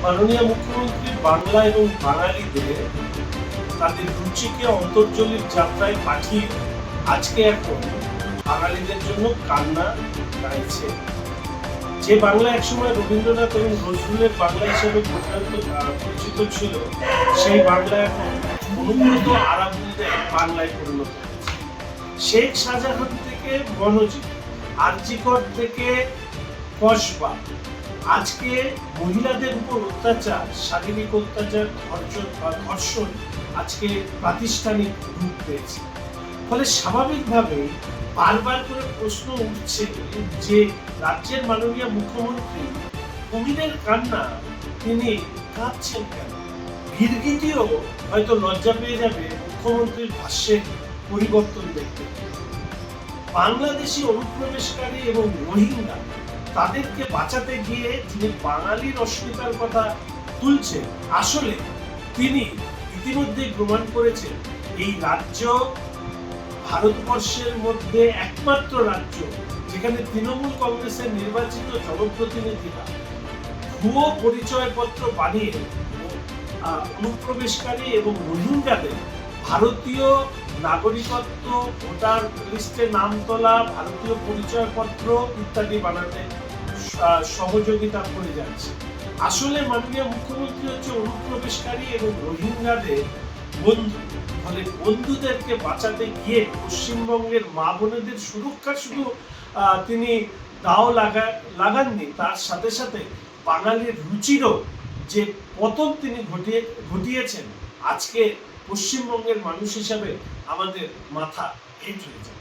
মাননীয় মুখ্যমন্ত্রী বাংলা এবং বাঙালিদের তাদের রুচিকে অন্তর্জলির যাত্রায় পাঠিয়ে আজকে এখন বাঙালিদের জন্য কান্না গাইছে। যে বাংলা একসময় রবীন্দ্রনাথ এবং নজরুলের বাংলা হিসেবে পরিচিত ছিল, সেই বাংলা এখন অনুব্রত আরাবুলদের বাংলায় পরিণত হয়েছে। শেখ শাহজাহান থেকে মনোজিৎ, আরজিকর থেকে কসবা, আজকে মহিলাদের উপর অত্যাচার, শারীরিক অত্যাচার, ধর্ষণ আজকে প্রাতিষ্ঠানিক রূপ পেয়েছে। ফলে স্বাভাবিকভাবেই বারবার করে প্রশ্ন উঠছে যে রাজ্যের মাননীয় মুখ্যমন্ত্রী কুমিরের কান্না তিনি কাঁদছেন কেন? গিরগিটিও হয়তো লজ্জা পেয়ে যাবে মুখ্যমন্ত্রীর ভাষ্যের পরিবর্তন দেখতে। বাংলাদেশি অনুপ্রবেশকারী এবং রোহিঙ্গা তাদেরকে বাঁচাতে গিয়ে যিনি বাঙালির অস্মিতার কথা তুলছেন, আসলে তিনি ইতিমধ্যেই প্রমাণ করেছেন এই রাজ্য ভারতবর্ষের মধ্যে একমাত্র রাজ্য যেখানে তৃণমূল কংগ্রেসের নির্বাচিত জনপ্রতিনিধিরা ভুয়ো পরিচয়পত্র বানিয়ে অনুপ্রবেশকারী এবং রোহিঙ্গাদের ভারতীয় নাগরিকত্ব, ভোটার লিস্টে নাম তোলা, ভারতীয় পরিচয়পত্র ইত্যাদি বানাতে সহযোগিতা করে যাচ্ছে। আসলে মাননীয় মুখ্যমন্ত্রী হচ্ছে অনুপ্রবেশকারী এবং রোহিঙ্গাদের বন্ধু। ফলে বন্ধুদেরকে বাঁচাতে গিয়ে পশ্চিমবঙ্গের মা বোনেদের সুরক্ষা শুধু তিনি দাও লাগাননি, তার সাথে সাথে বাঙালির রুচিরও যে পতন তিনি ঘটিয়েছেন, আজকে পশ্চিমবঙ্গের মানুষ হিসাবে আমাদের মাথা হেঁট হয়ে যায়।